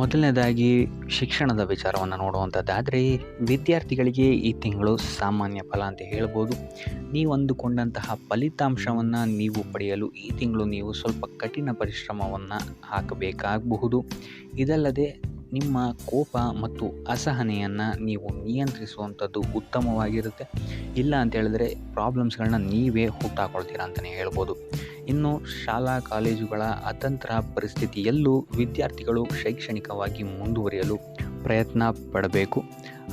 ಮೊದಲನೇದಾಗಿ ಶಿಕ್ಷಣದ ವಿಚಾರವನ್ನು ನೋಡುವಂಥದ್ದಾದರೆ ವಿದ್ಯಾರ್ಥಿಗಳಿಗೆ ಈ ತಿಂಗಳು ಸಾಮಾನ್ಯ ಫಲ ಅಂತ ಹೇಳ್ಬೋದು. ನೀವು ಅಂದುಕೊಂಡಂತಹ ಫಲಿತಾಂಶವನ್ನು ನೀವು ಪಡೆಯಲು ಈ ತಿಂಗಳು ನೀವು ಸ್ವಲ್ಪ ಕಠಿಣ ಪರಿಶ್ರಮವನ್ನು ಹಾಕಬೇಕಾಗಬಹುದು. ಇದಲ್ಲದೆ ನಿಮ್ಮ ಕೋಪ ಮತ್ತು ಅಸಹನೆಯನ್ನು ನೀವು ನಿಯಂತ್ರಿಸುವಂಥದ್ದು ಉತ್ತಮವಾಗಿರುತ್ತೆ. ಇಲ್ಲ ಅಂತ ಹೇಳಿದ್ರೆ ಪ್ರಾಬ್ಲಮ್ಸ್ಗಳನ್ನ ನೀವೇ ಹುಟ್ಟಾಕೊಳ್ತೀರಾ ಅಂತಲೇ ಹೇಳ್ಬೋದು. ಇನ್ನು ಶಾಲಾ ಕಾಲೇಜುಗಳ ಅತಂತ್ರ ಪರಿಸ್ಥಿತಿಯಲ್ಲೂ ವಿದ್ಯಾರ್ಥಿಗಳು ಶೈಕ್ಷಣಿಕವಾಗಿ ಮುಂದುವರಿಯಲು ಪ್ರಯತ್ನ ಪಡಬೇಕು.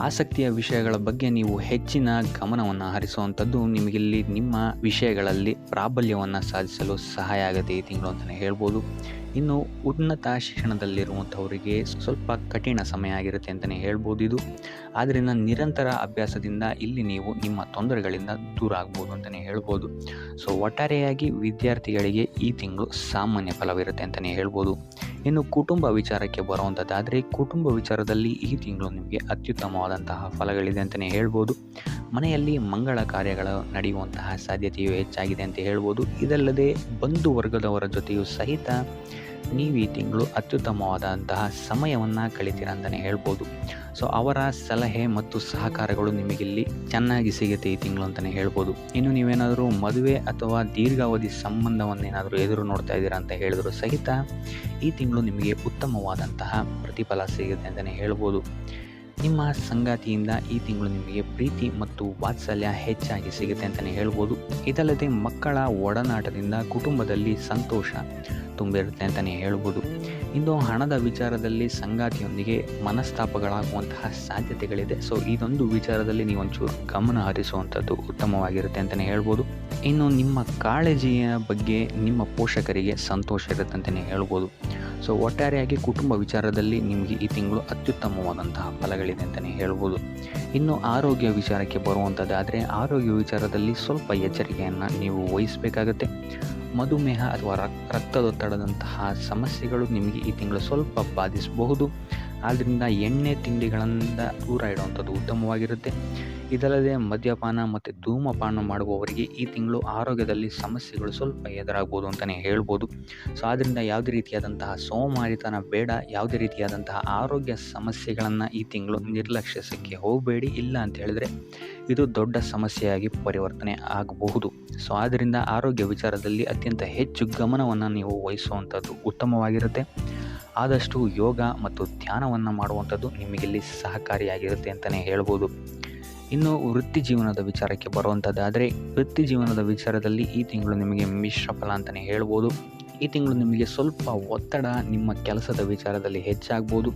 ಆಸಕ್ತಿಯ ವಿಷಯಗಳ ಬಗ್ಗೆ ನೀವು ಹೆಚ್ಚಿನ ಗಮನವನ್ನು ಹರಿಸುವಂಥದ್ದು ನಿಮಗಿಲ್ಲಿ ನಿಮ್ಮ ವಿಷಯಗಳಲ್ಲಿ ಪ್ರಾಬಲ್ಯವನ್ನು ಸಾಧಿಸಲು ಸಹಾಯ ಆಗುತ್ತೆ ಈ ತಿಂಗಳು ಅಂತಲೇ ಹೇಳ್ಬೋದು. ಇನ್ನು ಉನ್ನತ ಶಿಕ್ಷಣದಲ್ಲಿರುವಂಥವರಿಗೆ ಸ್ವಲ್ಪ ಕಠಿಣ ಸಮಯ ಆಗಿರುತ್ತೆ ಅಂತಲೇ ಹೇಳ್ಬೋದು ಇದು. ಆದ್ದರಿಂದ ನಿರಂತರ ಅಭ್ಯಾಸದಿಂದ ಇಲ್ಲಿ ನೀವು ನಿಮ್ಮ ತೊಂದರೆಗಳಿಂದ ದೂರ ಆಗ್ಬೋದು ಅಂತಲೇ ಹೇಳ್ಬೋದು. ಸೊ ಒಟ್ಟಾರೆಯಾಗಿ ವಿದ್ಯಾರ್ಥಿಗಳಿಗೆ ಈ ತಿಂಗಳು ಸಾಮಾನ್ಯ ಫಲವಿರುತ್ತೆ ಅಂತಲೇ ಹೇಳ್ಬೋದು. ಇನ್ನು ಕುಟುಂಬ ವಿಚಾರಕ್ಕೆ ಬರುವಂಥದ್ದಾದರೆ ಕುಟುಂಬ ವಿಚಾರದಲ್ಲಿ ಈ ತಿಂಗಳು ನಿಮಗೆ ಅತ್ಯುತ್ತಮವಾದಂತಹ ಫಲಗಳಿದೆ ಅಂತಲೇ ಹೇಳ್ಬೋದು. ಮನೆಯಲ್ಲಿ ಮಂಗಳ ಕಾರ್ಯಗಳು ನಡೆಯುವಂತಹ ಸಾಧ್ಯತೆಯು ಹೆಚ್ಚಾಗಿದೆ ಅಂತ ಹೇಳ್ಬೋದು. ಇದಲ್ಲದೆ ಬಂಧು ವರ್ಗದವರ ಜೊತೆಯೂ ಸಹಿತ ನೀವು ಈ ತಿಂಗಳು ಅತ್ಯುತ್ತಮವಾದಂತಹ ಸಮಯವನ್ನು ಕಳಿತೀರ ಅಂತಲೇ ಹೇಳ್ಬೋದು. ಸೊ ಅವರ ಸಲಹೆ ಮತ್ತು ಸಹಕಾರಗಳು ನಿಮಗಿಲ್ಲಿ ಚೆನ್ನಾಗಿ ಸಿಗುತ್ತೆ ಈ ತಿಂಗಳು ಅಂತಲೇ ಹೇಳ್ಬೋದು. ಇನ್ನು ನೀವೇನಾದರೂ ಮದುವೆ ಅಥವಾ ದೀರ್ಘಾವಧಿ ಸಂಬಂಧವನ್ನೇನಾದರೂ ಎದುರು ನೋಡ್ತಾ ಇದ್ದೀರಾ ಅಂತ ಹೇಳಿದ್ರು ಸಹಿತ ಈ ತಿಂಗಳು ನಿಮಗೆ ಉತ್ತಮವಾದಂತಹ ಪ್ರತಿಫಲ ಸಿಗುತ್ತೆ ಅಂತಲೇ ಹೇಳ್ಬೋದು. ನಿಮ್ಮ ಸಂಗಾತಿಯಿಂದ ಈ ತಿಂಗಳು ನಿಮಗೆ ಪ್ರೀತಿ ಮತ್ತು ವಾತ್ಸಲ್ಯ ಹೆಚ್ಚಾಗಿ ಸಿಗುತ್ತೆ ಅಂತಲೇ ಹೇಳ್ಬೋದು. ಇದಲ್ಲದೆ ಮಕ್ಕಳ ಒಡನಾಟದಿಂದ ಕುಟುಂಬದಲ್ಲಿ ಸಂತೋಷ ತುಂಬಿರುತ್ತೆ ಅಂತಲೇ ಹೇಳ್ಬೋದು. ಇನ್ನು ಹಣದ ವಿಚಾರದಲ್ಲಿ ಸಂಗಾತಿಯೊಂದಿಗೆ ಮನಸ್ತಾಪಗಳಾಗುವಂತಹ ಸಾಧ್ಯತೆಗಳಿದೆ. ಸೊ ಇದೊಂದು ವಿಚಾರದಲ್ಲಿ ನೀವು ಒಂಚೂರು ಗಮನ ಹರಿಸುವಂಥದ್ದು ಉತ್ತಮವಾಗಿರುತ್ತೆ ಅಂತಲೇ ಹೇಳ್ಬೋದು. ಇನ್ನು ನಿಮ್ಮ ಕಾಳಜಿಯ ಬಗ್ಗೆ ನಿಮ್ಮ ಪೋಷಕರಿಗೆ ಸಂತೋಷ ಇರುತ್ತೆ ಅಂತಲೇ ಹೇಳ್ಬೋದು. ಸೊ ಒಟ್ಟಾರೆಯಾಗಿ ಕುಟುಂಬ ವಿಚಾರದಲ್ಲಿ ನಿಮಗೆ ಈ ತಿಂಗಳು ಅತ್ಯುತ್ತಮವಾದಂತಹ ಫಲಗಳಿದೆ ಅಂತಲೇ ಹೇಳ್ಬೋದು. ಇನ್ನು ಆರೋಗ್ಯ ವಿಚಾರಕ್ಕೆ ಬರುವಂಥದ್ದಾದರೆ ಆರೋಗ್ಯ ವಿಚಾರದಲ್ಲಿ ಸ್ವಲ್ಪ ಎಚ್ಚರಿಕೆಯನ್ನು ನೀವು ವಹಿಸಬೇಕಾಗತ್ತೆ. ಮಧುಮೇಹ ಅಥವಾ ರಕ್ತದೊತ್ತಡದಂತಹ ಸಮಸ್ಯೆಗಳು ನಿಮಗೆ ಈ ತಿಂಗಳು ಸ್ವಲ್ಪ ಬಾಧಿಸಬಹುದು. ಆದ್ದರಿಂದ ಎಣ್ಣೆ ತಿಂಡಿಗಳಿಂದ ದೂರ ಇಡುವಂಥದ್ದು ಉತ್ತಮವಾಗಿರುತ್ತೆ. ಇದಲ್ಲದೆ ಮದ್ಯಪಾನ ಮತ್ತು ಧೂಮಪಾನ ಮಾಡುವವರಿಗೆ ಈ ತಿಂಗಳು ಆರೋಗ್ಯದಲ್ಲಿ ಸಮಸ್ಯೆಗಳು ಸ್ವಲ್ಪ ಎದುರಾಗ್ಬೋದು ಅಂತಲೇ ಹೇಳ್ಬೋದು. ಸೊ ಆದ್ದರಿಂದ ಯಾವುದೇ ರೀತಿಯಾದಂತಹ ಸೋಮಾರಿತನ ಬೇಡ. ಯಾವುದೇ ರೀತಿಯಾದಂತಹ ಆರೋಗ್ಯ ಸಮಸ್ಯೆಗಳನ್ನು ಈ ತಿಂಗಳು ನಿರ್ಲಕ್ಷಿಸಕ್ಕೆ ಹೋಗಬೇಡಿ. ಇಲ್ಲ ಅಂತ ಹೇಳಿದ್ರೆ ಇದು ದೊಡ್ಡ ಸಮಸ್ಯೆಯಾಗಿ ಪರಿವರ್ತನೆ ಆಗಬಹುದು. ಸೊ ಆದ್ದರಿಂದ ಆರೋಗ್ಯ ವಿಚಾರದಲ್ಲಿ ಅತ್ಯಂತ ಹೆಚ್ಚು ಗಮನವನ್ನು ನೀವು ವಹಿಸುವಂಥದ್ದು ಉತ್ತಮವಾಗಿರುತ್ತೆ. ಆದಷ್ಟು ಯೋಗ ಮತ್ತು ಧ್ಯಾನವನ್ನು ಮಾಡುವಂಥದ್ದು ನಿಮಗಿಲ್ಲಿ ಸಹಕಾರಿಯಾಗಿರುತ್ತೆ ಅಂತಲೇ ಹೇಳ್ಬೋದು. ಇನ್ನು ವೃತ್ತಿ ಜೀವನದ ವಿಚಾರಕ್ಕೆ ಬರುವಂಥದ್ದಾದರೆ ವೃತ್ತಿ ಜೀವನದ ವಿಚಾರದಲ್ಲಿ ಈ ತಿಂಗಳು ನಿಮಗೆ ಮಿಶ್ರ ಫಲ ಅಂತಲೇ ಹೇಳ್ಬೋದು. ಈ ತಿಂಗಳು ನಿಮಗೆ ಸ್ವಲ್ಪ ಒತ್ತಡ ನಿಮ್ಮ ಕೆಲಸದ ವಿಚಾರದಲ್ಲಿ ಹೆಚ್ಚಾಗ್ಬೋದು.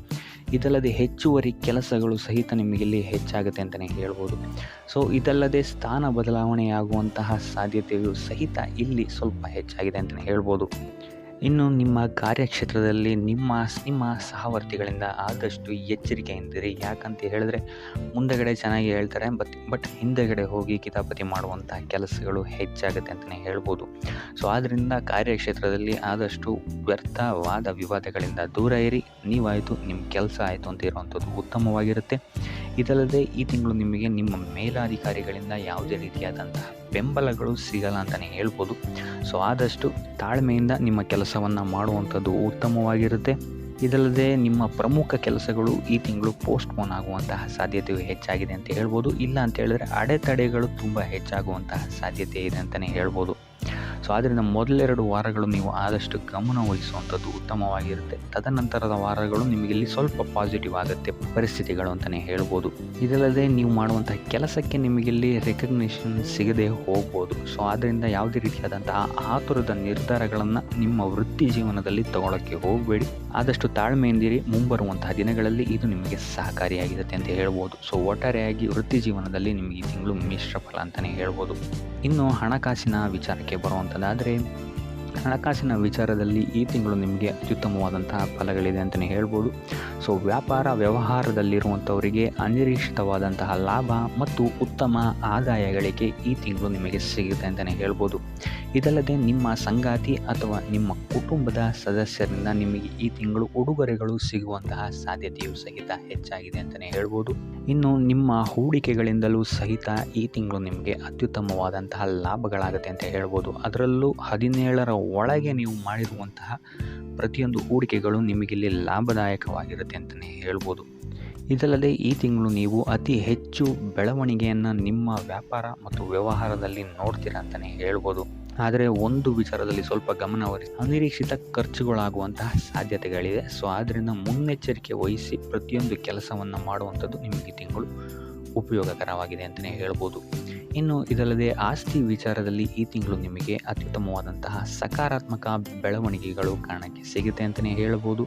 ಇದಲ್ಲದೆ ಹೆಚ್ಚುವರಿ ಕೆಲಸಗಳು ಸಹಿತ ನಿಮಗಿಲ್ಲಿ ಹೆಚ್ಚಾಗುತ್ತೆ ಅಂತಲೇ ಹೇಳ್ಬೋದು. ಸೊ ಇದಲ್ಲದೆ ಸ್ಥಾನ ಬದಲಾವಣೆಯಾಗುವಂತಹ ಸಾಧ್ಯತೆಯು ಸಹಿತ ಇಲ್ಲಿ ಸ್ವಲ್ಪ ಹೆಚ್ಚಾಗಿದೆ ಅಂತಲೇ ಹೇಳ್ಬೋದು. ಇನ್ನು ನಿಮ್ಮ ಕಾರ್ಯಕ್ಷೇತ್ರದಲ್ಲಿ ನಿಮ್ಮ ಸಹವರ್ತಿಗಳಿಂದ ಆದಷ್ಟು ಎಚ್ಚರಿಕೆಯಿಂದಿರಿ. ಯಾಕಂತ ಹೇಳಿದ್ರೆ ಮುಂದಗಡೆ ಚೆನ್ನಾಗಿ ಹೇಳ್ತಾರೆ, ಬಟ್ ಹಿಂದೆಗಡೆ ಹೋಗಿ ಕಿತಾಪತಿ ಮಾಡುವಂತಹ ಕೆಲಸಗಳು ಹೆಚ್ಚಾಗುತ್ತೆ ಅಂತಲೇ ಹೇಳ್ಬೋದು. ಸೊ ಆದ್ದರಿಂದ ಕಾರ್ಯಕ್ಷೇತ್ರದಲ್ಲಿ ಆದಷ್ಟು ವ್ಯರ್ಥವಾದ ವಿವಾದಗಳಿಂದ ದೂರ ಇರಿ. ನೀವಾಯಿತು ನಿಮ್ಮ ಕೆಲಸ ಆಯಿತು ಅಂತ ಇರುವಂಥದ್ದು ಉತ್ತಮವಾಗಿರುತ್ತೆ. ಇದಲ್ಲದೆ ಈ ತಿಂಗಳು ನಿಮಗೆ ನಿಮ್ಮ ಮೇಲಾಧಿಕಾರಿಗಳಿಂದ ಯಾವುದೇ ರೀತಿಯಾದಂತಹ ಬೆಂಬಲಗಳು ಸಿಗಲ್ಲ ಅಂತಲೇ ಹೇಳ್ಬೋದು. ಸೊ ಆದಷ್ಟು ತಾಳ್ಮೆಯಿಂದ ನಿಮ್ಮ ಕೆಲಸವನ್ನು ಮಾಡುವಂಥದ್ದು ಉತ್ತಮವಾಗಿರುತ್ತೆ. ಇದಲ್ಲದೆ ನಿಮ್ಮ ಪ್ರಮುಖ ಕೆಲಸಗಳು ಈ ತಿಂಗಳು ಪೋಸ್ಟ್ಪೋನ್ ಆಗುವಂತಹ ಸಾಧ್ಯತೆಯು ಹೆಚ್ಚಾಗಿದೆ ಅಂತ ಹೇಳ್ಬೋದು. ಇಲ್ಲ ಅಂತ ಹೇಳಿದ್ರೆ ಅಡೆತಡೆಗಳು ತುಂಬ ಹೆಚ್ಚಾಗುವಂತಹ ಸಾಧ್ಯತೆ ಇದೆ ಅಂತಲೇ ಹೇಳ್ಬೋದು. ಸೊ ಆದ್ದರಿಂದ ಮೊದಲೆರಡು ವಾರಗಳು ನೀವು ಆದಷ್ಟು ಗಮನ ವಹಿಸುವಂಥದ್ದು ಉತ್ತಮವಾಗಿರುತ್ತೆ. ತದನಂತರದ ವಾರಗಳು ನಿಮಗಿಲ್ಲಿ ಸ್ವಲ್ಪ ಪಾಸಿಟಿವ್ ಆಗುತ್ತೆ ಪರಿಸ್ಥಿತಿಗಳು ಅಂತಲೇ ಹೇಳ್ಬೋದು. ಇದಲ್ಲದೆ ನೀವು ಮಾಡುವಂತಹ ಕೆಲಸಕ್ಕೆ ನಿಮಗಿಲ್ಲಿ ರೆಕಗ್ನಿಷನ್ ಸಿಗದೆ ಹೋಗ್ಬೋದು. ಸೊ ಆದ್ದರಿಂದ ಯಾವುದೇ ರೀತಿಯಾದಂತಹ ಆತುರದ ನಿರ್ಧಾರಗಳನ್ನು ನಿಮ್ಮ ವೃತ್ತಿ ಜೀವನದಲ್ಲಿ ತಗೊಳ್ಳೋಕ್ಕೆ ಹೋಗಬೇಡಿ. ಆದಷ್ಟು ತಾಳ್ಮೆಯಿಂದಿರಿ. ಮುಂಬರುವಂತಹ ದಿನಗಳಲ್ಲಿ ಇದು ನಿಮಗೆ ಸಹಕಾರಿಯಾಗಿರುತ್ತೆ ಅಂತ ಹೇಳ್ಬೋದು. ಸೊ ಒಟ್ಟಾರೆಯಾಗಿ ವೃತ್ತಿ ಜೀವನದಲ್ಲಿ ನಿಮಗೆ ಈ ತಿಂಗಳು ಮಿಶ್ರ ಫಲ ಅಂತಲೇ ಹೇಳ್ಬೋದು. ಇನ್ನು ಹಣಕಾಸಿನ ವಿಚಾರಕ್ಕೆ ಬರುವಂಥದ್ದಾದರೆ ಹಣಕಾಸಿನ ವಿಚಾರದಲ್ಲಿ ಈ ತಿಂಗಳು ನಿಮಗೆ ಅತ್ಯುತ್ತಮವಾದಂತಹ ಫಲಗಳಿದೆ ಅಂತಲೇ ಹೇಳ್ಬೋದು. ಸೊ ವ್ಯಾಪಾರ ವ್ಯವಹಾರದಲ್ಲಿರುವಂಥವರಿಗೆ ಅನಿರೀಕ್ಷಿತವಾದಂತಹ ಲಾಭ ಮತ್ತು ಉತ್ತಮ ಆದಾಯಗಳಿಗೆ ಈ ತಿಂಗಳು ನಿಮಗೆ ಸಿಗುತ್ತೆ ಅಂತಲೇ ಹೇಳ್ಬೋದು. ಇದಲ್ಲದೆ ನಿಮ್ಮ ಸಂಗಾತಿ ಅಥವಾ ನಿಮ್ಮ ಕುಟುಂಬದ ಸದಸ್ಯರಿಂದ ನಿಮಗೆ ಈ ತಿಂಗಳು ಉಡುಗೊರೆಗಳು ಸಿಗುವಂತಹ ಸಾಧ್ಯತೆಯೂ ಸಹಿತ ಹೆಚ್ಚಾಗಿದೆ ಅಂತಲೇ ಹೇಳ್ಬೋದು. ಇನ್ನು ನಿಮ್ಮ ಹೂಡಿಕೆಗಳಿಂದಲೂ ಸಹಿತ ಈ ತಿಂಗಳು ನಿಮಗೆ ಅತ್ಯುತ್ತಮವಾದಂತಹ ಲಾಭಗಳಾಗುತ್ತೆ ಅಂತ ಹೇಳ್ಬೋದು. ಅದರಲ್ಲೂ 17ರ ಒಳಗೆ ನೀವು ಮಾಡಿರುವಂತಹ ಪ್ರತಿಯೊಂದು ಹೂಡಿಕೆಗಳು ನಿಮಗಿಲ್ಲಿ ಲಾಭದಾಯಕವಾಗಿರುತ್ತೆ ಅಂತಲೇ ಹೇಳ್ಬೋದು. ಇದಲ್ಲದೆ ಈ ತಿಂಗಳು ನೀವು ಅತಿ ಹೆಚ್ಚು ಬೆಳವಣಿಗೆಯನ್ನು ನಿಮ್ಮ ವ್ಯಾಪಾರ ಮತ್ತು ವ್ಯವಹಾರದಲ್ಲಿ ನೋಡ್ತೀರಾ ಅಂತಲೇ ಹೇಳ್ಬೋದು. ಆದರೆ ಒಂದು ವಿಚಾರದಲ್ಲಿ ಸ್ವಲ್ಪ ಗಮನಹರಿಸಿ, ಅನಿರೀಕ್ಷಿತ ಖರ್ಚುಗಳಾಗುವಂತಹ ಸಾಧ್ಯತೆಗಳಿದೆ. ಸೊ ಆದ್ದರಿಂದ ಮುನ್ನೆಚ್ಚರಿಕೆ ವಹಿಸಿ ಪ್ರತಿಯೊಂದು ಕೆಲಸವನ್ನು ಮಾಡುವಂಥದ್ದು ನಿಮಗೆ ತಿಂಗಳು ಉಪಯೋಗಕರವಾಗಿದೆ ಅಂತಲೇ ಹೇಳ್ಬೋದು. ಇನ್ನು ಇದಲ್ಲದೆ ಆಸ್ತಿ ವಿಚಾರದಲ್ಲಿ ಈ ತಿಂಗಳು ನಿಮಗೆ ಅತ್ಯುತ್ತಮವಾದಂತಹ ಸಕಾರಾತ್ಮಕ ಬೆಳವಣಿಗೆಗಳು ಕಾರಣಕ್ಕೆ ಸಿಗುತ್ತೆ ಅಂತಲೇ ಹೇಳ್ಬೋದು.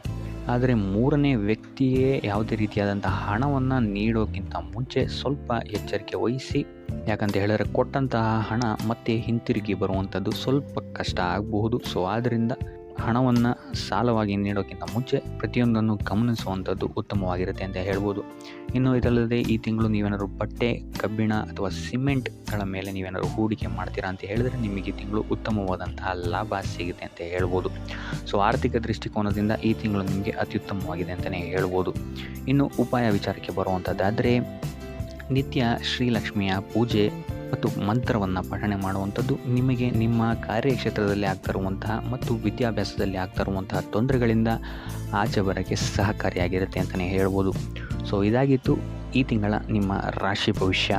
ಆದರೆ ಮೂರನೇ ವ್ಯಕ್ತಿಯೇ ಯಾವುದೇ ರೀತಿಯಾದಂತಹ ಹಣವನ್ನು ನೀಡೋಕ್ಕಿಂತ ಮುಂಚೆ ಸ್ವಲ್ಪ ಎಚ್ಚರಿಕೆ ವಹಿಸಿ. ಯಾಕಂತ ಹೇಳಿದ್ರೆ ಕೊಟ್ಟಂತಹ ಹಣ ಮತ್ತೆ ಹಿಂತಿರುಗಿ ಬರುವಂಥದ್ದು ಸ್ವಲ್ಪ ಕಷ್ಟ ಆಗಬಹುದು. ಸೊ ಆದ್ದರಿಂದ ಹಣವನ್ನು ಸಾಲವಾಗಿ ನೀಡೋಕ್ಕಿಂತ ಮುಂಚೆ ಪ್ರತಿಯೊಂದನ್ನು ಗಮನಿಸುವಂಥದ್ದು ಉತ್ತಮವಾಗಿರುತ್ತೆ ಅಂತ ಹೇಳ್ಬೋದು. ಇನ್ನು ಇದಲ್ಲದೆ ಈ ತಿಂಗಳು ನೀವೇನಾದ್ರು ಬಟ್ಟೆ, ಕಬ್ಬಿಣ ಅಥವಾ ಸಿಮೆಂಟ್ಗಳ ಮೇಲೆ ನೀವೇನಾದ್ರು ಹೂಡಿಕೆ ಮಾಡ್ತೀರಾ ಅಂತ ಹೇಳಿದ್ರೆ ನಿಮಗೆ ಈ ತಿಂಗಳು ಉತ್ತಮವಾದಂತಹ ಲಾಭ ಸಿಗುತ್ತೆ ಅಂತ ಹೇಳ್ಬೋದು. ಸೊ ಆರ್ಥಿಕ ದೃಷ್ಟಿಕೋನದಿಂದ ಈ ತಿಂಗಳು ನಿಮಗೆ ಅತ್ಯುತ್ತಮವಾಗಿದೆ ಅಂತಲೇ ಹೇಳ್ಬೋದು. ಇನ್ನು ಉಪಾಯ ವಿಚಾರಕ್ಕೆ ಬರುವಂಥದ್ದಾದರೆ ನಿತ್ಯ ಶ್ರೀಲಕ್ಷ್ಮಿಯ ಪೂಜೆ ಮತ್ತು ಮಂತ್ರವನ್ನು ಪಠಣೆ ಮಾಡುವಂಥದ್ದು ನಿಮಗೆ ನಿಮ್ಮ ಕಾರ್ಯಕ್ಷೇತ್ರದಲ್ಲಿ ಆಗ್ತಿರುವಂತಹ ಮತ್ತು ವಿದ್ಯಾಭ್ಯಾಸದಲ್ಲಿ ಆಗ್ತಿರುವಂತಹ ತೊಂದರೆಗಳಿಂದ ಆಚೆ ಬರೋಕ್ಕೆ ಸಹಕಾರಿಯಾಗಿರುತ್ತೆ ಅಂತಲೇ ಹೇಳ್ಬೋದು. ಸೊ ಇದಾಗಿತ್ತು ಈ ತಿಂಗಳ ನಿಮ್ಮ ರಾಶಿ ಭವಿಷ್ಯ.